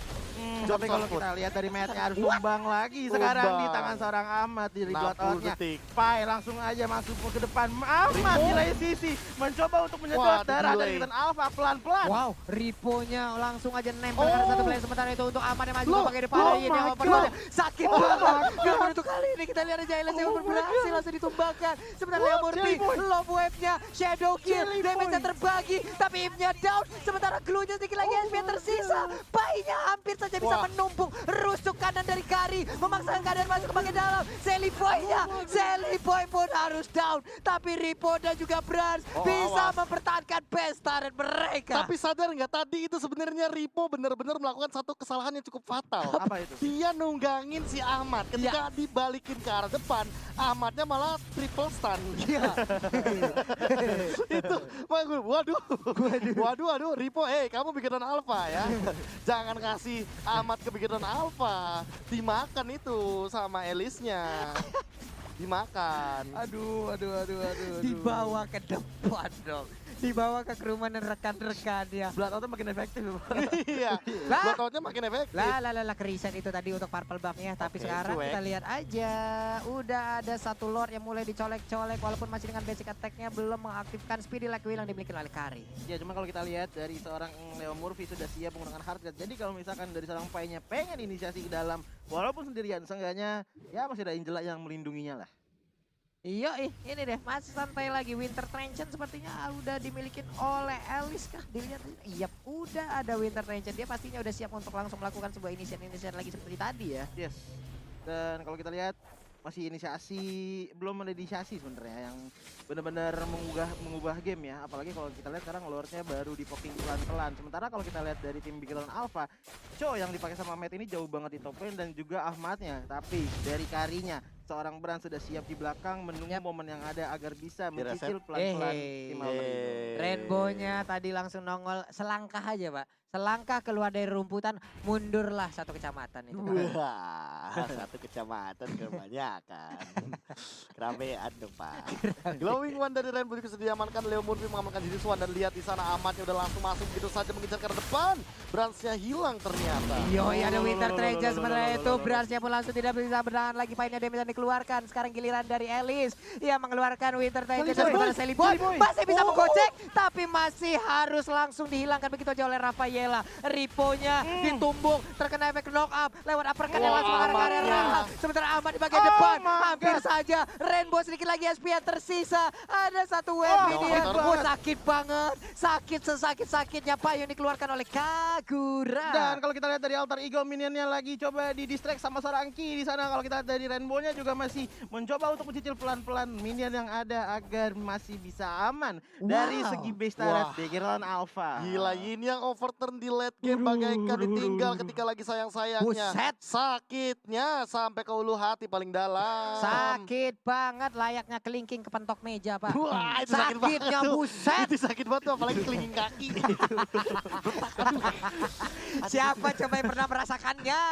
C: Tapi kalau kita lihat dari match-nya harus tumbang lagi sekarang di
A: Tumbang.
C: tangan seorang Ahmad di
A: 60
C: blood-out-nya.
A: detik.
C: Pai langsung aja masuk ke depan. Ahmad
A: Ripo.
C: di lain sisi mencoba untuk
A: Wah,
C: menyedot darah
A: delay.
C: dari Titan Alpha pelan-pelan.
B: wow, Ripo-nya langsung aja nempel
A: Oh.
B: karena satu player. Sementara itu untuk Ahmad yang maju
A: Loh,
B: ke bagian depan.
C: oh
B: Ini
C: my
B: dia
C: God.
B: operasinya. Sakit
C: Oh
B: banget.
C: my
B: Namun untuk kali ini kita lihat aja Ailes yang
C: Oh my
B: berhasil
C: God.
B: langsung ditumbangkan. Sementara
C: Oh,
B: Leo Murphy,
C: Jelly Boy.
B: love wave-nya, shadow kill,
C: Jelly
B: damage-nya
C: Boy.
B: terbagi. Tapi Eve-nya down. Sementara glue-nya sedikit lagi SP yang tersisa. Pai-nya hampir saja bisa
A: Wah.
B: menumpuk. Rusuk kanan dari Kari. Memaksakan keadaan masuk ke bagian dalam. Sally Boy-nya. Sally Boy pun harus down. Tapi Ripo dan juga Brans
A: Oh,
B: bisa
A: awas.
B: mempertahankan best turret mereka.
A: Tapi sadar nggak tadi itu sebenarnya Ripo benar-benar melakukan satu kesalahan yang cukup fatal.
C: Apa itu?
A: Dia nunggangin si Ahmad. Ketika
B: Iya.
A: dibalikin ke arah depan, Ahmadnya malah triple stun.
B: Iya.
A: Itu, waduh, Ripo, kamu bikinan alpha ya. Jangan kasih Ahmad ke bikinan alpha. Dimakan itu sama Elisnya. Dimakan.
C: Aduh.
B: Dibawa ke depan dong. Dibawa ke rumah dan rekan-rekannya.
C: Blood Out makin efektif.
A: Iya,
B: Lah.
A: blackoutnya makin efektif.
B: Lah keriset itu tadi untuk purple buff-nya. Tapi
A: Oke,
B: sekarang
A: cuek.
B: kita lihat aja. Udah ada satu lord yang mulai dicolek-colek. Walaupun masih dengan basic attack-nya belum mengaktifkan speedy like will yang dimiliki oleh Kari.
C: Ya cuma kalau kita lihat dari seorang Leo Murphy sudah siap menggunakan hard guard. Jadi kalau misalkan dari seorang Pai-nya pengen inisiasi ke dalam walaupun sendirian, seenggaknya ya masih ada Angela yang melindunginya lah.
B: Iya, ini deh masih santai lagi. Winter Trenchant sepertinya udah dimiliki oleh Alice kah? Dilihat, iya udah ada Winter Trenchant. Dia pastinya udah siap untuk langsung melakukan sebuah inisiasi lagi seperti tadi ya.
C: Yes. Dan kalau kita lihat masih inisiasi, belum ada inisiasi sebenarnya yang benar-benar mengubah game ya. Apalagi kalau kita lihat sekarang lordnya baru di poking pelan-pelan. Sementara kalau kita lihat dari tim Big Lion Alpha, Cho yang dipakai sama Matt ini jauh banget di top lane dan juga Ahmadnya. Tapi dari Karinya, seorang Bran sudah siap di belakang menunggu momen yang ada agar bisa mencicil pelan-pelan tim Alter Ego.
B: Rainbow-nya tadi langsung nongol selangkah aja, Pak. Selangkah keluar dari rumputan, mundurlah 1 kecamatan itu.
A: Wah, 1 kecamatan kebanyakan. Keramaian dong, Pak. Glowing One dari Rainbow juga sudah diamankan. Leo Murphy mengamankan diri Swan dan lihat di sana Ahmadnya udah langsung masuk begitu saja mengincar ke depan. Bransnya hilang ternyata.
B: Yoi, ada Winter Trenchant sementara itu. Bransnya pun langsung tidak bisa bertahan lagi. Painnya damage yang dikeluarkan. Sekarang giliran dari Alice. Ia mengeluarkan Winter Trenchant dari mana Sally Boy. Masih bisa menggocek, tapi masih harus langsung dihilangkan begitu aja oleh Rafaela. Riponya ditumbuk, terkena efek knock up lewat uppercut yang langsung mengarah ke area Raha. Sementara Ahmad di bagian depan, hampir saja Rainbow sedikit lagi SP yang tersisa. Ada satu wave minion. Sakit banget, sakit sesakit-sakitnya Payu yang dikeluarkan oleh Kagura.
C: Dan kalau kita lihat dari Alter Ego minionnya lagi coba di distract sama Sarangki di sana. Kalau kita lihat dari Rainbow-nya juga masih mencoba untuk mencicil pelan-pelan minion yang ada agar masih bisa aman dari segi base turret Big Lion Alpha.
A: Gila, ini yang overturn di late game bagaikan ditinggal ketika lagi sayang-sayangnya.
B: Buset.
A: Sakitnya sampai ke ulu hati paling dalam.
B: Sakit banget, layaknya kelingking kepentok meja, Pak.
A: Wah, itu sakit
B: Sakitnya
A: banget.
B: buset.
A: Itu sakit banget tuh, apalagi kelingking kaki.
B: Siapa coba yang pernah merasakannya?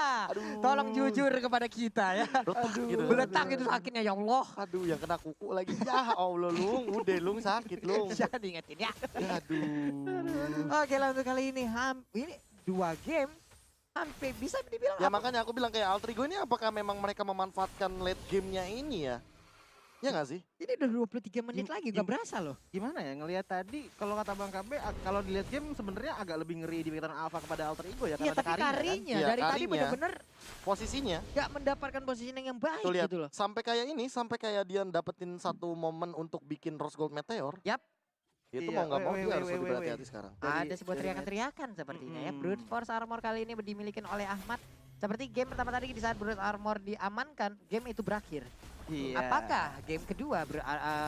B: Tolong jujur kepada kita ya.
A: Retak gitu.
B: Beletak itu sakitnya, ya Allah.
A: Aduh, yang kena kuku lagi. Ya Allah, Lung. Udah, Lung, sakit, Lung.
B: Jangan diingetin ya.
A: Aduh.
B: Oke, langsung kali ini ini 2 game hampir bisa dibilang
A: Ya makanya aku bilang kayak Alter Ego ini apakah memang mereka memanfaatkan late game-nya ini ya? Ya nggak sih?
B: ini udah 23 menit lagi, gak berasa loh.
C: Gimana ya ngelihat tadi kalau kata Bang KB kalau dilihat game sebenarnya agak lebih ngeri di Big Lion Alpha kepada Alter Ego ya
B: Iya,
C: karena ada
B: tapi
C: Karinya kan.
B: Karinya
A: Iya,
B: dari tadi
A: Karinya.
B: bener-bener
A: Posisinya.
B: gak mendapatkan positioning yang baik
A: Tuh lihat,
B: gitu loh.
A: sampai kayak ini, sampai kayak dia dapetin satu momen untuk bikin Rose Gold Meteor.
B: Yap.
A: Itu
C: Iya,
A: mau nggak mau
C: weh,
A: dia harus
C: weh,
A: lebih
C: weh,
A: berhati-hati sekarang.
B: Ada sebuah
C: dari
B: teriakan-teriakan sepertinya ya.
C: Mm-mm.
B: Brute Force Armor kali ini dimiliki oleh Ahmad. Seperti game pertama tadi di saat Brute Armor diamankan, game itu berakhir.
C: Iya.
B: Apakah game kedua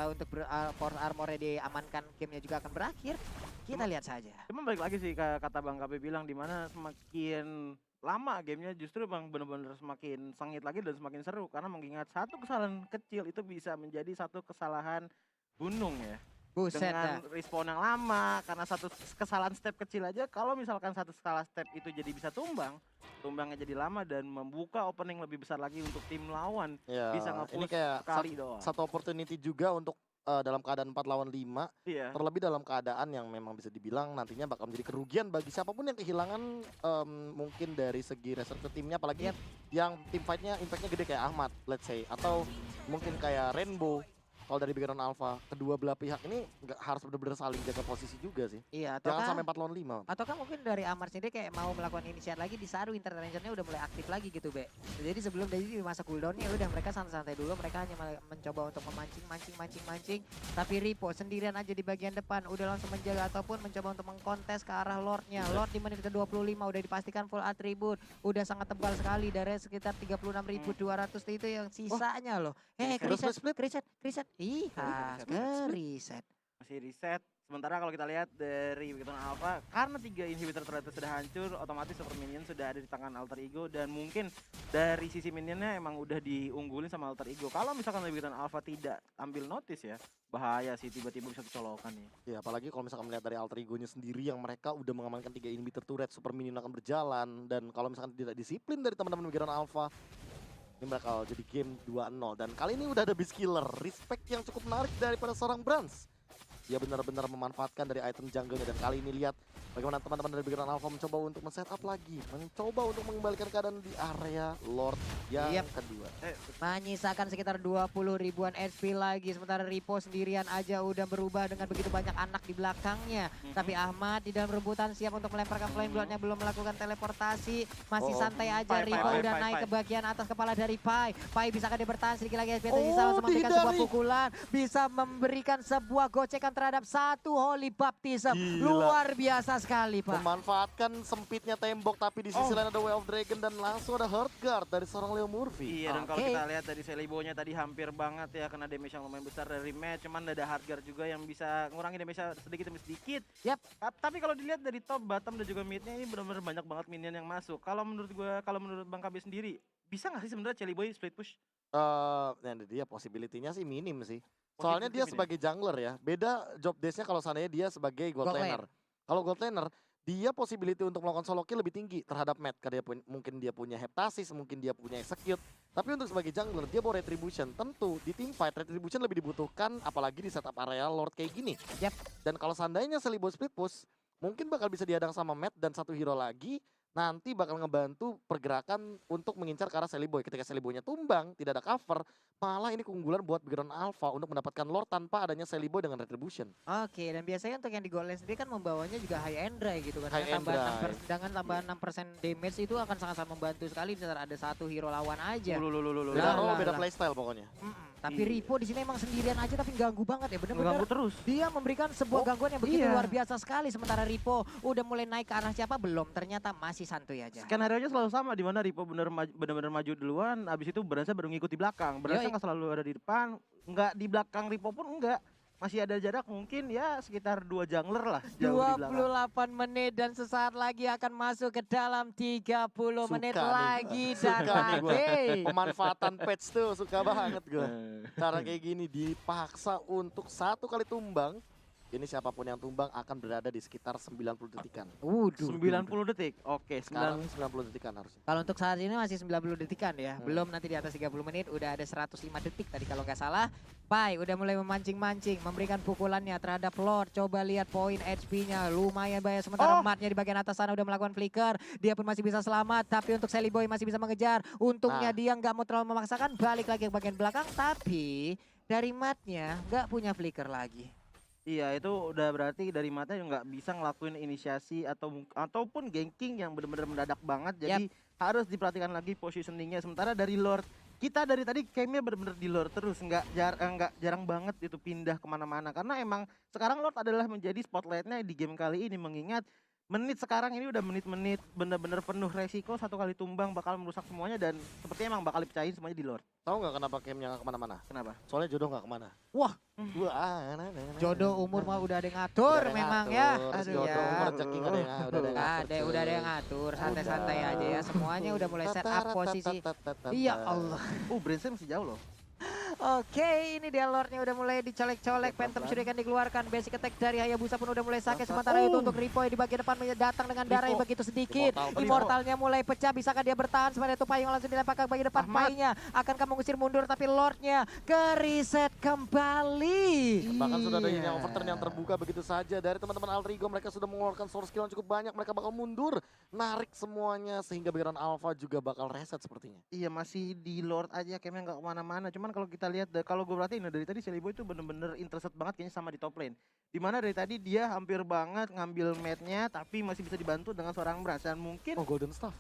B: untuk Brute Force Armornya diamankan, gamenya juga akan berakhir? Kita lihat saja.
C: Cuma balik lagi sih ke kata Bang KB bilang di mana semakin lama gamenya justru Bang benar-benar semakin sengit lagi dan semakin seru karena mengingat satu kesalahan kecil itu bisa menjadi satu kesalahan gunung ya.
B: Buset
C: Dengan
B: dah.
C: respawn yang lama karena satu kesalahan step kecil aja kalau misalkan satu salah step itu jadi bisa tumbangnya jadi lama dan membuka opening lebih besar lagi untuk tim lawan
A: Ya,
C: bisa
A: ini
C: nge-push
A: kayak
C: sekali doang.
A: satu opportunity juga untuk dalam keadaan 4 lawan 5.
C: Iya.
A: Terlebih dalam keadaan yang memang bisa dibilang nantinya bakal menjadi kerugian bagi siapapun yang kehilangan mungkin dari segi reserve timnya, apalagi yang tim fightnya impactnya gede kayak Ahmad, let's say, atau mungkin kayak Rainbow. Kalau dari Big Lion Alpha, kedua belah pihak ini nggak harus benar-benar saling jaga posisi juga sih.
B: Iya,
A: Jangan
B: ataukah,
A: sampai 4 lawan 5.
B: ataukah mungkin dari Amar sendiri kayak mau melakukan inisiat lagi di saat Winter Trenchant-nya udah mulai aktif lagi gitu, Be. Jadi sebelum dari di masa cooldown-nya udah mereka santai-santai dulu, mereka hanya mencoba untuk memancing. Tapi Ripo sendirian aja di bagian depan, udah langsung menjaga ataupun mencoba untuk mengkontes ke arah Lord-nya. Lord di menit ke-25 udah dipastikan full atribut, udah sangat tebal sekali dari sekitar 36.200 itu yang sisanya loh. Kriset. Iya, riset.
C: Masih reset. Sementara kalau kita lihat dari Big Lion Alpha karena 3 inhibitor ternyata sudah hancur, otomatis super minion sudah ada di tangan Alter Ego dan mungkin dari sisi minionnya emang udah diunggulin sama Alter Ego. Kalau misalkan Big Lion Alpha tidak ambil notice ya, bahaya sih tiba-tiba bisa kecolokan nih.
A: Ya apalagi kalau misalkan melihat dari Alter Ego-nya sendiri yang mereka udah mengamankan 3 inhibitor turret, super minion akan berjalan, dan kalau misalkan tidak disiplin dari teman-teman Big Lion Alpha, ini bakal jadi game 2-0. Dan kali ini udah ada Beast Killer, respect yang cukup menarik daripada seorang Brans Dia benar-benar memanfaatkan dari item jungle-nya. Dan kali ini lihat bagaimana teman-teman dari Big Run Alpha mencoba untuk men-setup lagi. Mencoba untuk mengembalikan keadaan di area Lord yang kedua.
B: Menyisakan sekitar 20 ribuan HP lagi. Sementara Ripo sendirian aja udah berubah dengan begitu banyak anak di belakangnya. Tapi Ahmad di dalam rebutan siap untuk melemparkan Flame Blood-nya, belum melakukan teleportasi. Masih santai aja,
C: Pai,
B: Ripo
C: Pai,
B: udah
C: Pai,
B: naik
C: Pai.
B: ke bagian atas kepala dari Pai. Pai bisakah dia bertahan sedikit lagi HP
A: Oh,
B: sisa langsung memberikan sebuah
A: dihindari.
B: pukulan. Bisa memberikan sebuah gocekan terhadap satu Holy Baptism.
A: Gila.
B: Luar biasa sekali, Pak.
A: Memanfaatkan sempitnya tembok, tapi di sisi lain ada Way of Dragon dan langsung ada Heart Guard dari seorang Leo Murphy.
C: Iya, dan kalau
B: Oke.
C: kita lihat dari Celibo-nya tadi hampir banget ya kena damage yang lumayan besar dari match. Cuman ada Hardguard juga yang bisa ngurangi damage sedikit demi sedikit.
B: Yap.
C: Tapi kalau dilihat dari top, bottom dan juga midnya ini benar-benar banyak banget minion yang masuk. Kalau menurut Bang KB sendiri, bisa nggak sih sebenarnya Celiboy split push?
A: Nah dia possibility-nya sih minim sih. Soalnya dia
C: Possibility
A: sebagai jungler ya. Beda job desk-nya kalau seandainya dia sebagai gold
B: Gold
A: laner. Kalau gold laner, dia possibility untuk melakukan solo kill lebih tinggi terhadap Matt. Karena mungkin dia punya heptasis, mungkin dia punya execute. Tapi untuk sebagai jungler, dia bawa retribution. Tentu di team fight, retribution lebih dibutuhkan apalagi di setup area Lord kayak gini.
B: Yap.
A: Dan kalau seandainya Celibo split push, mungkin bakal bisa dihadang sama Matt dan satu hero lagi. Nanti bakal ngebantu pergerakan untuk mengincar ke arah Celiboy. Ketika Celiboy-nya tumbang, tidak ada cover, malah ini keunggulan buat Big Run Alpha untuk mendapatkan Lord tanpa adanya Celiboy dengan Retribution.
B: Oke, dan biasanya untuk yang di Gold Lane sendiri kan membawanya juga high and dry gitu kan.
A: High and dry.
B: Dengan tambahan 6% damage itu akan sangat-sangat membantu sekali saat ada satu hero lawan aja.
C: Lulu.
A: Beda
B: Lah,
A: role,
B: lah,
A: beda
B: lah.
A: playstyle pokoknya.
B: Tapi
C: Iya.
B: Ripo di sini emang sendirian aja tapi ganggu banget ya,
C: Ganggu
B: bener-bener.
C: terus.
B: Dia memberikan sebuah gangguan yang begitu
C: iya.
B: luar biasa sekali. Sementara Ripo udah mulai naik ke arah siapa belum, ternyata masih santuy aja.
C: Skenario-nya selalu sama, di mana Ripo benar-benar maju duluan, abis itu Bransa baru ngikut di belakang. Bransa
B: Yoi.
C: nggak selalu ada di depan, nggak di belakang Ripo pun enggak. Masih ada jarak mungkin ya sekitar 2 jungler lah jauh di belakang.
B: 28 menit dan sesaat lagi akan masuk ke dalam 30 menit
A: Suka nih.
B: lagi. Dan
A: Suka nih gua.
B: lagi.
A: Pemanfaatan patch tuh suka banget gue. Cara kayak gini dipaksa untuk satu kali tumbang. Ini siapapun yang tumbang akan berada di sekitar 90 detikan.
C: 90 detik. Oke,
A: Sekarang 90 detikan harusnya.
B: Kalau untuk saat ini masih 90 detikan ya. Belum nanti di atas 30 menit udah ada 105 detik tadi kalau nggak salah. Pai udah mulai memancing-mancing, memberikan pukulannya terhadap Lord. Coba lihat poin HP-nya lumayan banyak. Sementara Matnya di bagian atas sana udah melakukan flicker. Dia pun masih bisa selamat, tapi untuk Celiboy masih bisa mengejar. Untungnya dia nggak mau terlalu memaksakan, balik lagi ke bagian belakang. Tapi dari Matnya nggak punya flicker lagi.
C: Iya, itu udah berarti dari mata yang nggak bisa ngelakuin inisiasi ataupun ganking yang benar-benar mendadak banget. Jadi harus diperhatikan lagi positioningnya. Sementara dari Lord, kita dari tadi kayaknya benar-benar di Lord terus, nggak jarang banget itu pindah kemana-mana. Karena emang sekarang Lord adalah menjadi spotlightnya di game kali ini, mengingat menit sekarang ini udah menit-menit benar-benar penuh resiko, satu kali tumbang bakal merusak semuanya dan sepertinya emang bakal dipecahin semuanya di Lord.
A: Tahu nggak kenapa gamenya nggak kemana-mana?
C: Kenapa?
A: Soalnya jodoh nggak kemana.
B: Wah, jodoh umur mah udah ada yang ngatur memang ya.
A: Aduh
B: ya.
A: jodoh umur rezeki nggak ada yang udah ada yang ngatur,
B: Udah ada
A: cuy.
B: yang ngatur, santai-santai aja ya. Semuanya udah mulai set up posisi. Iya Allah.
C: Branson masih jauh loh.
B: Oke, ini dia Lordnya udah mulai dicolek-colek. Phantom Shuriken dikeluarkan. Basic attack dari Hayabusa pun udah mulai sakit. Sementara itu untuk Ripo di bagian depan datang dengan darah yang begitu sedikit. Immortalnya mulai pecah. Bisakah dia bertahan? Sementara itu Payung langsung dilemparkan ke bagian depan. Payungnya akankah mengusir mundur? Tapi Lordnya ke reset kembali.
A: Bahkan sudah ada yang overturn yang terbuka begitu saja. Dari teman-teman Altrigo, mereka sudah mengeluarkan source skill yang cukup banyak. Mereka bakal mundur, narik semuanya. Sehingga Big Run Alpha juga bakal reset sepertinya.
C: Iya, masih di Lord aja kayaknya nggak kemana-mana. Cuman kalau kita lihat, kalau gue perhatiin dari tadi Celiboy itu bener-bener interested banget kayaknya sama di top lane. Dimana dari tadi dia hampir banget ngambil matnya, tapi masih bisa dibantu dengan seorang Brans. Dan mungkin
A: Oh, Golden Staff.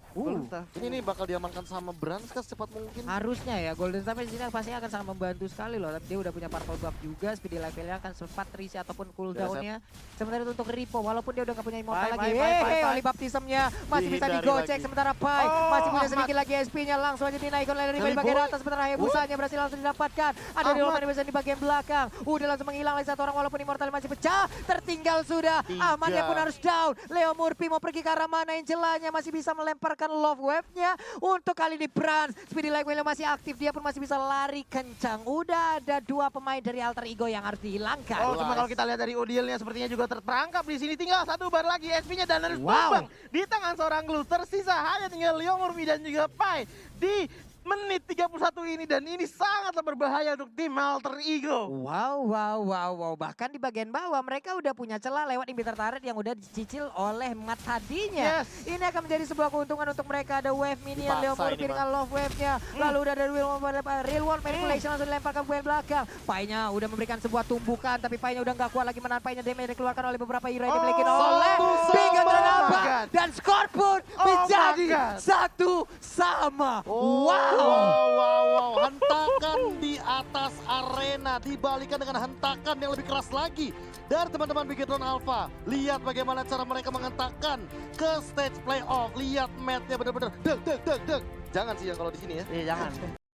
C: Golden Staff.
A: Ini nih bakal diamankan sama Brands kan secepat mungkin.
B: Harusnya ya, Golden Staff di sini pasti akan sangat membantu sekali loh. Tapi dia udah punya purple buff juga, speedy levelnya akan sempat reset ataupun cooldownnya. Sementara itu untuk Ripo, walaupun dia udah gak punya immortal lagi. Holy Baptism-nya masih bisa
A: Dihindari
B: digocek.
A: lagi.
B: Sementara Pai masih punya sedikit lagi SP-nya, langsung aja dinaikkan oleh Ripo di bagian atas. Sementara Hayabusanya berhasil langsung didapatkan. Ada di Roman di bagian belakang. Udah langsung menghilang lagi satu orang walaupun immortal masih pecah. Tertinggal sudah. Ahmadnya pun harus down. Leo Murphy mau pergi ke arah mana? Angelanya masih bisa melemparkan love wave-nya. Untuk kali ini Brands, speedy levelnya masih aktif, dia pun masih bisa lari kencang. Udah ada 2 pemain dari Alter Ego yang harus dihilangkan.
C: Oh, cuma kalau kita lihat dari Odilnya sepertinya juga terperangkap di sini. Tinggal satu bar lagi SP-nya dan harus tumbang di tangan seorang Glue. Tersisa hanya tinggal Leo Murphy dan juga Pai di menit 31 ini dan ini sangatlah berbahaya untuk tim Alter Ego.
B: Wow. Bahkan di bagian bawah mereka udah punya celah lewat inhibitor turret yang udah dicicil oleh Mat tadinya.
C: Yes.
B: Ini akan menjadi sebuah keuntungan untuk mereka. Ada wave minion,
A: Dipaksa
B: Leomurpi
A: ini,
B: dengan love wave-nya. Lalu udah ada real world manipulation langsung dilempar ke bagian belakang. Pai-nya udah memberikan sebuah tumbukan tapi Pai-nya udah nggak kuat lagi menahan Pai-nya. Damage dikeluarkan oleh beberapa hero yang dimiliki oleh Bigoton Alpha. Dan skor pun menjadi 1-1.
A: Wow. Hentakan di atas arena dibalikan dengan hentakan yang lebih keras lagi dari teman-teman Bigetron Alpha. Lihat bagaimana cara mereka menghentakkan ke stage playoff. Lihat matnya bener-bener deg. Jangan sih yang kalau di sini ya.
C: Iya jangan.